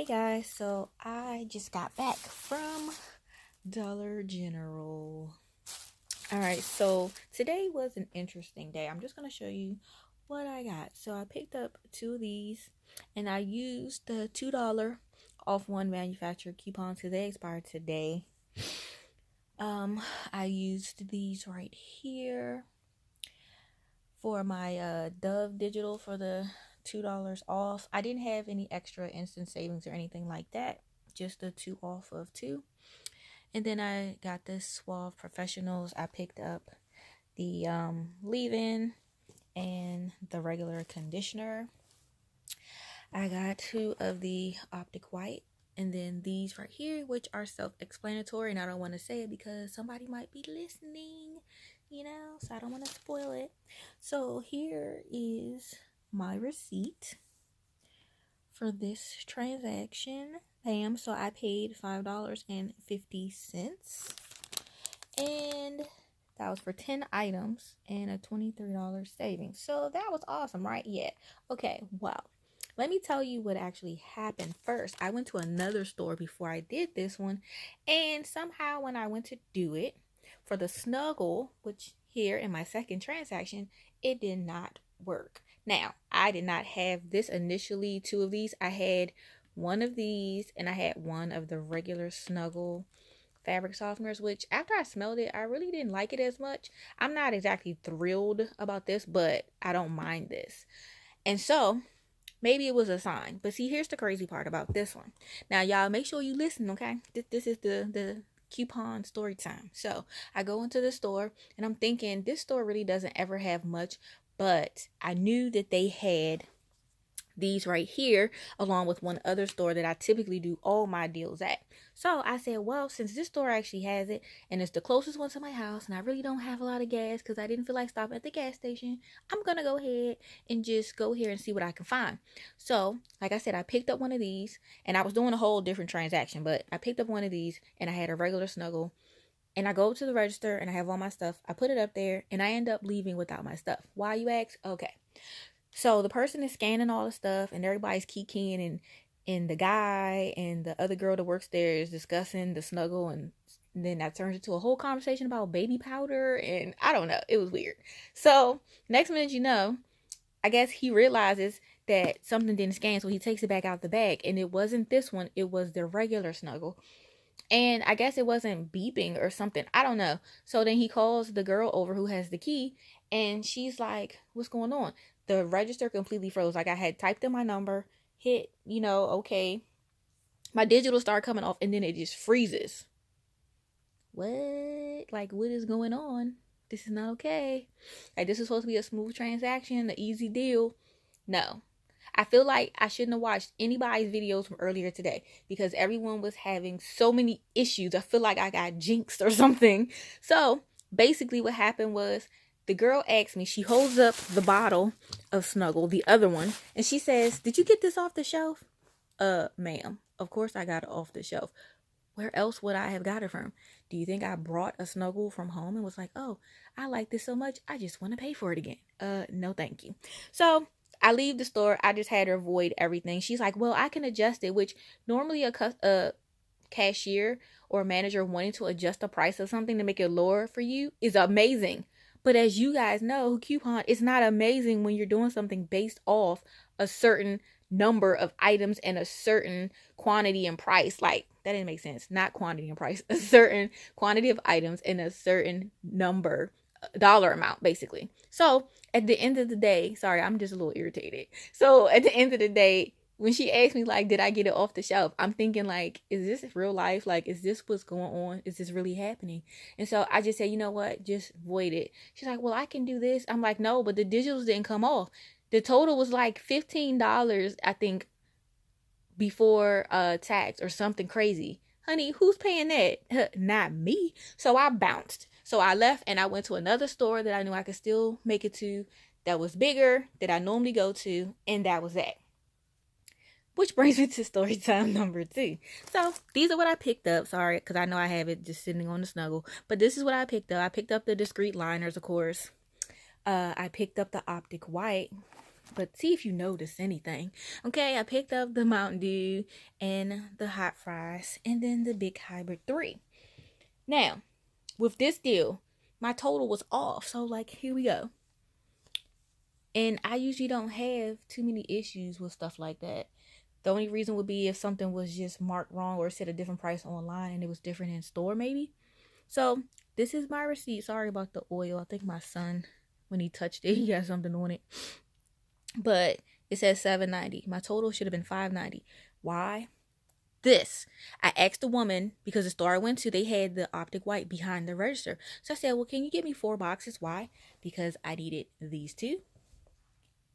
Hey guys, so I just got back from Dollar General. Alright, so today was an interesting day. I'm just going to show you what I got. So I picked up two of these and I used the $2 off one manufacturer coupon because they expired today. I used these right here for my Dove Digital for the $2 off. I didn't have any extra instant savings or anything like that, just the 2 off of 2. And then I got this Suave Professionals. I picked up the leave-in and the regular conditioner. I got 2 of the Optic White, and then these right here, which are self-explanatory, and I don't want to say it because somebody might be listening, so I don't want to spoil it. So here is my receipt for this transaction. Bam. So I paid $5.50, and that was for 10 items and a $23 savings. So that was awesome, right? Yeah. Okay, well, let me tell you what actually happened first. I went to another store before I did this one, and somehow when I went to do it for the Snuggle, which here in my second transaction, it did not work. Now, I did not have this initially, 2 of these. I had one of these and I had one of the regular Snuggle fabric softeners, which after I smelled it, I really didn't like it as much. I'm not exactly thrilled about this, but I don't mind this. And so maybe it was a sign. But see, here's the crazy part about this one. Now, y'all, make sure you listen, okay? This is the coupon story time. So I go into the store and I'm thinking this store really doesn't ever have much, but I knew that they had these right here along with one other store that I typically do all my deals at. So I said, well, since this store actually has it and it's the closest one to my house and I really don't have a lot of gas because I didn't feel like stopping at the gas station, I'm gonna go ahead and just go here and see what I can find. So like I said, I picked up one of these and I was doing a whole different transaction, but I picked up one of these and I had a regular Snuggle. And I go to the register and I have all my stuff. I put it up there and I end up leaving without my stuff. Why, you ask? Okay. So the person is scanning all the stuff and everybody's keying, and the guy and the other girl that works there is discussing the Snuggle, and then that turns into a whole conversation about baby powder, and I don't know. It was weird. So next minute, I guess he realizes that something didn't scan, so he takes it back out the bag, and it wasn't this one. It was the regular Snuggle. And I guess it wasn't beeping or something. I don't know. So then he calls the girl over who has the key. And she's like, what's going on? The register completely froze. Like I had typed in my number, hit, okay. My digital started coming off and then it just freezes. What? Like, what is going on? This is not okay. Like, this is supposed to be a smooth transaction, an easy deal. No. I feel like I shouldn't have watched anybody's videos from earlier today because everyone was having so many issues. I feel like I got jinxed or something. So basically what happened was the girl asked me, she holds up the bottle of Snuggle, the other one, and she says, did you get this off the shelf? Ma'am, of course I got it off the shelf. Where else would I have got it from? Do you think I brought a Snuggle from home and was like, oh, I like this so much, I just want to pay for it again? No, thank you. So I leave the store. I just had her void everything. She's like, well, I can adjust it, which normally a cashier or a manager wanting to adjust the price of something to make it lower for you is amazing. But as you guys know, coupon is not amazing when you're doing something based off a certain number of items and a certain quantity and price. Like, that didn't make sense. Not quantity and price. A certain quantity of items and a certain number, dollar amount, basically. So at the end of the day, sorry, I'm just a little irritated. So at the end of the day, when she asked me, like, did I get it off the shelf? I'm thinking, like, is this real life? Like, is this what's going on? Is this really happening? And so I just said, you know what? Just void it. She's like, well, I can do this. I'm like, no, but the digitals didn't come off. The total was like $15, I think, before tax or something crazy. Honey, who's paying that? Not me. So I bounced. So I left and I went to another store that I knew I could still make it to, that was bigger, that I normally go to, and that was that. Which brings me to story time number 2. So these are what I picked up. Sorry, because I know I have it just sitting on the Snuggle. But this is what I picked up. I picked up the discreet liners, of course. I picked up the Optic White. But see if you notice anything. Okay, I picked up the Mountain Dew and the hot fries and then the big hybrid 3. Now, with this deal, my total was off. So like, here we go. And I usually don't have too many issues with stuff like that. The only reason would be if something was just marked wrong or said a different price online and it was different in store maybe. So this is my receipt. Sorry about the oil. I think my son, when he touched it, he got something on it. But it says $7.90. My total should have been $5.90. Why? This. I asked the woman, because the store I went to, they had the optic white behind the register. So I said, well, can you get me 4 boxes? Why? Because I needed these 2.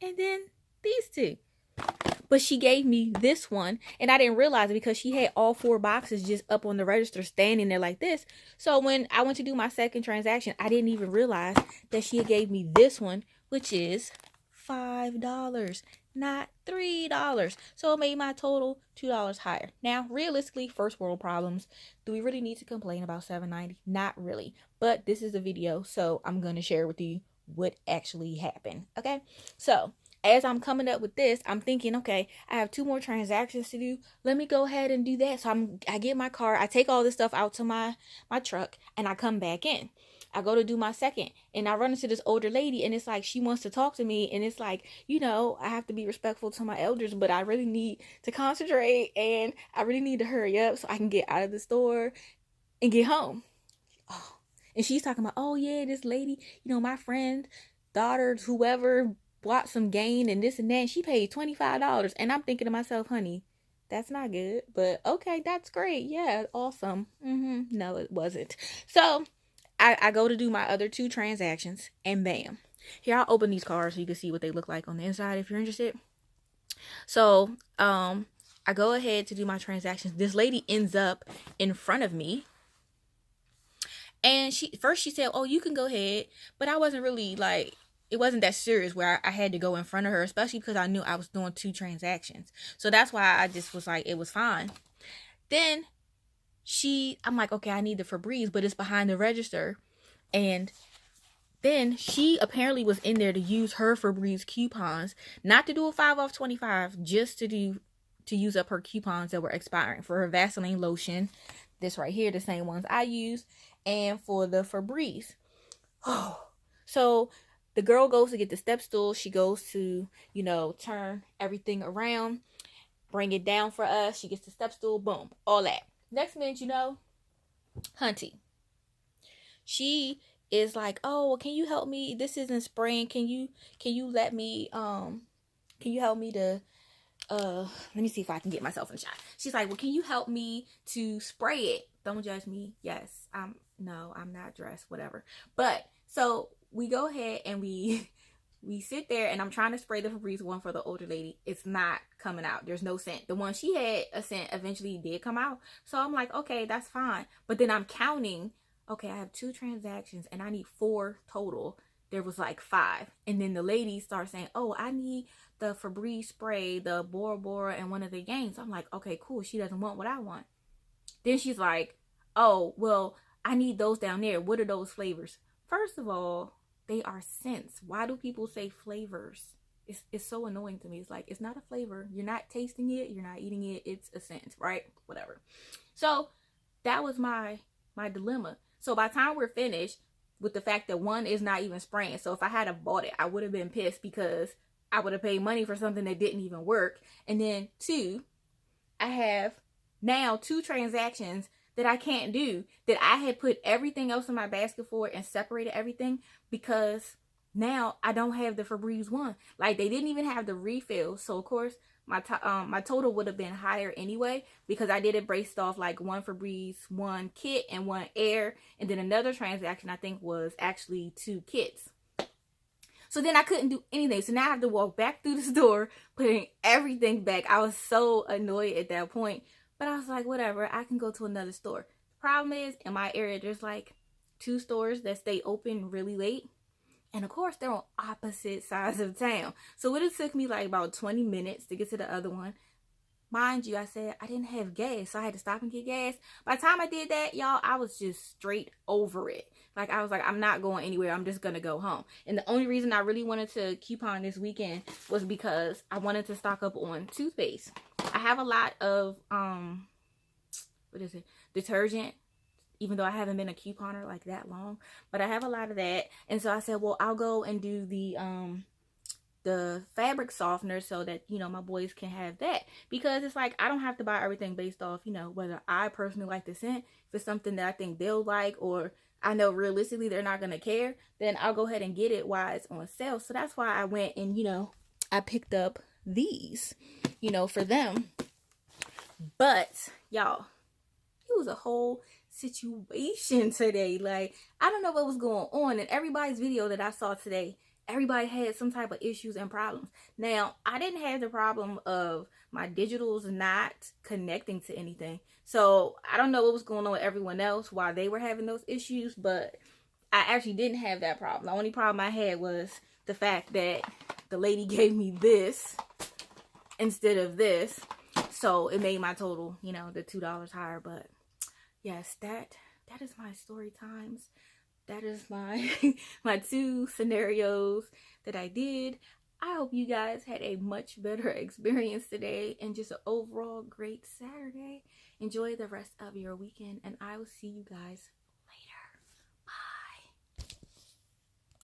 And then these 2. But she gave me this one, and I didn't realize it because she had all 4 boxes just up on the register standing there like this. So when I went to do my second transaction, I didn't even realize that she had gave me this one, which is $5, not $3. So it made my total $2 higher. Now, realistically, first world problems. Do we really need to complain about $7.90? Not really. But this is a video, so I'm going to share with you what actually happened. Okay? So as I'm coming up with this, I'm thinking, okay, I have 2 more transactions to do. Let me go ahead and do that. So I get my car, I take all this stuff out to my truck, and I come back in. I go to do my second, and I run into this older lady, and it's like she wants to talk to me, and it's like, you know, I have to be respectful to my elders, but I really need to concentrate, and I really need to hurry up so I can get out of the store and get home. Oh, and she's talking about, oh yeah, this lady, you know, my friend, daughter, whoever, bought some gain and this and that, and she paid $25. And I'm thinking to myself, honey, that's not good, but okay, that's great. Yeah, awesome. No, it wasn't. So I go to do my other 2 transactions, and bam. Here, I'll open these cards so you can see what they look like on the inside if you're interested. So, I go ahead to do my transactions. This lady ends up in front of me. And she said, oh, you can go ahead. But I wasn't really like, it wasn't that serious where I had to go in front of her, especially because I knew I was doing 2 transactions. So that's why I just was like, it was fine. Then I'm like, okay, I need the Febreze, but it's behind the register. And then she apparently was in there to use her Febreze coupons, not to do a 5 off 25, just to use up her coupons that were expiring for her Vaseline lotion. This right here, the same ones I use, and for the Febreze. Oh, so the girl goes to get the step stool. She goes to, you know, turn everything around, bring it down for us. She gets the step stool, boom, all that. Next minute, you know, hunty, she is like, oh, well, can you help me? This isn't spraying. Can you let me, can you help me to, let me see if I can get myself in shot. She's like, well, can you help me to spray it? Don't judge me. Yes, no, I'm not dressed, whatever. But so we go ahead and we sit there, and I'm trying to spray the Febreze one for the older lady. It's not coming out. There's no scent. The one she had a scent eventually did come out. So I'm like, okay, that's fine. But then I'm counting, okay, I have 2 transactions and I need 4 total. There was like 5. And then the lady starts saying, oh, I need the Febreze spray, the Bora Bora, and one of the Gains. I'm like, okay, cool. She doesn't want what I want. Then she's like, oh, well, I need those down there. What are those flavors? First of all, they are scents. Why do people say flavors? It's so annoying to me. It's like, it's not a flavor. You're not tasting it. You're not eating it. It's a scent, right? Whatever. So that was my dilemma. So by the time we're finished with the fact that 1 is not even spraying. So if I had bought it, I would have been pissed because I would have paid money for something that didn't even work. And then 2, I have now 2 transactions that I can't do, that I had put everything else in my basket for and separated everything, because now I don't have the Febreze one. Like, they didn't even have the refill. So of course my total would have been higher anyway, because I did it based off like 1 Febreze, 1 kit, and 1 air, and then another transaction I think was actually 2 kits. So then I couldn't do anything. So now I have to walk back through the store, putting everything back. I was so annoyed at that point. But I was like, whatever, I can go to another store. Problem is, in my area, there's like 2 stores that stay open really late. And of course, they're on opposite sides of town. So it took me like about 20 minutes to get to the other one. Mind you, I said I didn't have gas, so I had to stop and get gas. By the time I did that, y'all, I was just straight over it. Like, I was like, I'm not going anywhere. I'm just going to go home. And the only reason I really wanted to coupon this weekend was because I wanted to stock up on toothpaste. I have a lot of, what is it? Detergent. Even though I haven't been a couponer like that long, but I have a lot of that. And so I said, well, I'll go and do the fabric softener so that, you know, my boys can have that, because it's like I don't have to buy everything based off, you know, whether I personally like the scent. If it's something that I think they'll like, or I know realistically they're not gonna care, then I'll go ahead and get it while it's on sale. So that's why I went and, you know, I picked up these, you know, for them. But y'all, it was a whole situation today. Like, I don't know what was going on. In everybody's video that I saw today, everybody had some type of issues and problems. Now, I didn't have the problem of my digitals not connecting to anything. So I don't know what was going on with everyone else while they were having those issues, but I actually didn't have that problem. The only problem I had was the fact that the lady gave me this instead of this. So it made my total, you know, the $2 higher. But yes, that is my story times. That is my my 2 scenarios that I did. I hope you guys had a much better experience today and just an overall great Saturday. Enjoy the rest of your weekend, and I will see you guys